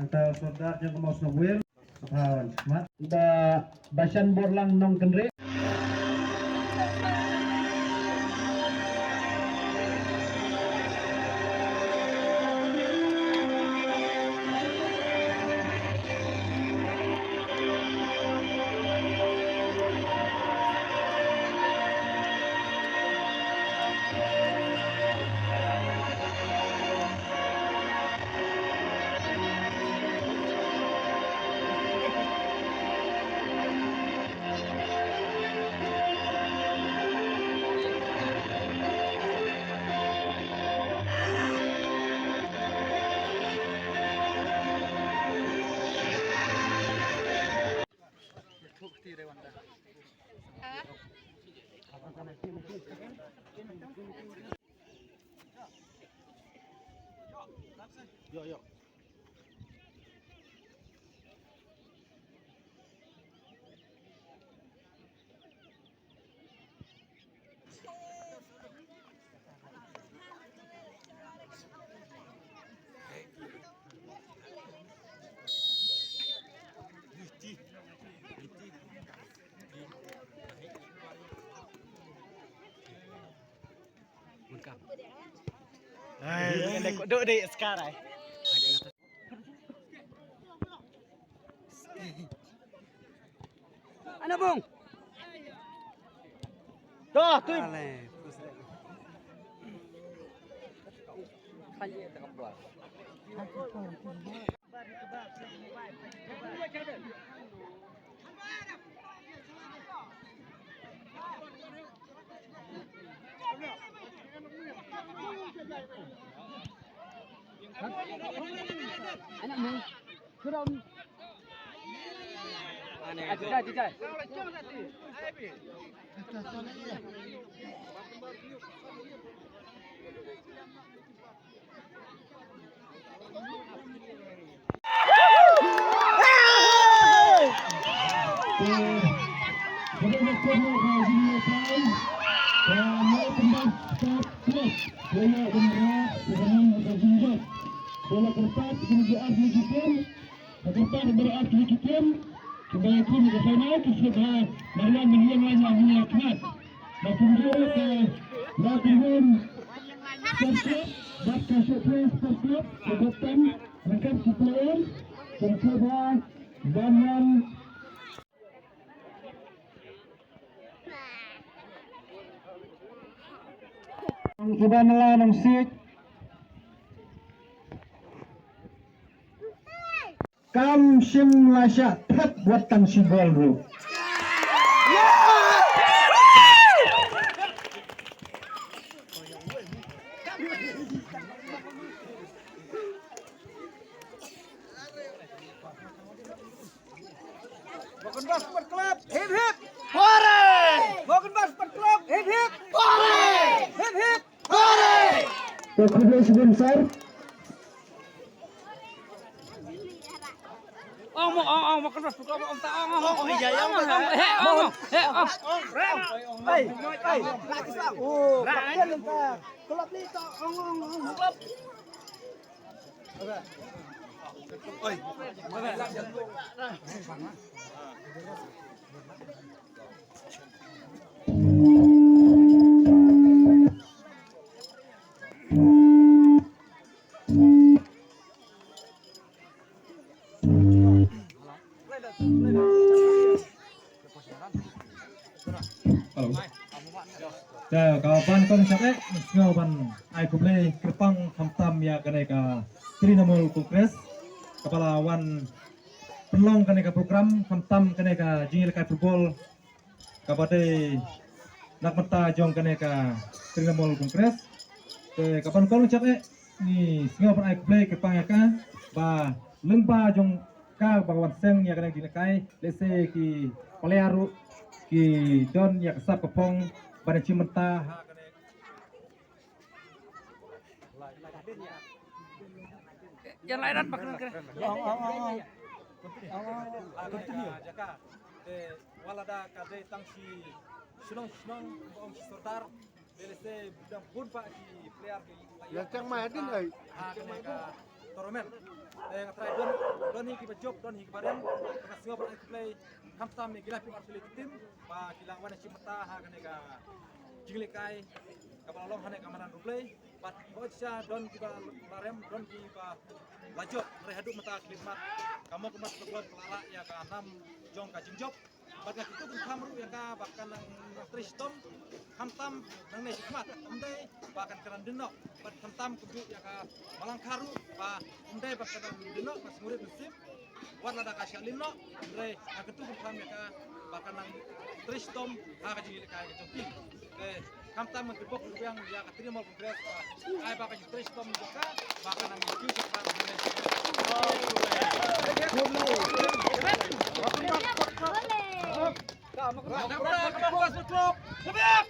Antara saudara yang mau sebuah kawan, mat. Da basan borlang nong kendri. Yo yo. Duduk di sekarang. Ano bung? Tuh, tuh. Anak mu, kurang. Jajai. Bola kertas kemudian dikirim, kertas berarti dikirim, kembali ke sana kisah Mariam Milian lainnya menyerahkan, maupun juga ke Labuan Persib, bakal surprise Persib, kebetulan mereka supplier, mencoba dengan kita melalui sit. Kam sim lasya pet buatan si gol bro. Mogen Bas Sport Club, hip hip. Hore! Mogen Bas Sport Club, hip hip. Hore! Hip hip. Hore! Kedua sponsor. Mogen Bas Sport Club, oh iya ya. Hey. Oh, klub ni to, klub. Oi. Ya, kawan kong capek, kawan ai kumle kerpang kamtam ya kaneka Trinamool Kongres, kepala wan penlong kaneka program kamtam kaneka jingil kai football, kapate nak mata jong kaneka Trinamool Kongres, ke kawan kong capek ni singa pan ai kumle kerpang ya ka, ba lengba jong ka bagawan seng ya kaneka jinakai, lese ki palearu ki don ya kesap kepong pada cimenta Yang lain bakal kira. Continue. Jaka de walada kade tangsi sunong om sortar belese budang pun pak si player di Yang Madin ai. mereka toromen try don hi kiba job don hi kibarem karena singo ban aku play kamtam ni gila pi artili tim ba gila wana cimata ha kane ka jingle kai kapal long hane kamanan play bat bocha don kiba barem don kiba lajok rehadu mata klimat kamu kemas klub kelala ya ka 6 jong ka jingjop baga itu pun kamru ya ka bahkan nang tristom kamtam nang ne hikmat umdai bahkan keran denok bat kamtam kubu ya ka malangkaru ba umdai bahkan denok mas murid nasib warna da ka shalino umdai aku tu pun ya ka bahkan nang tristom ha ka jingile ka jongki kamtam mengebok yang ya ka terima kongres ai bahkan tristom juga bahkan nang future plan Kamu kemas klub. Siap.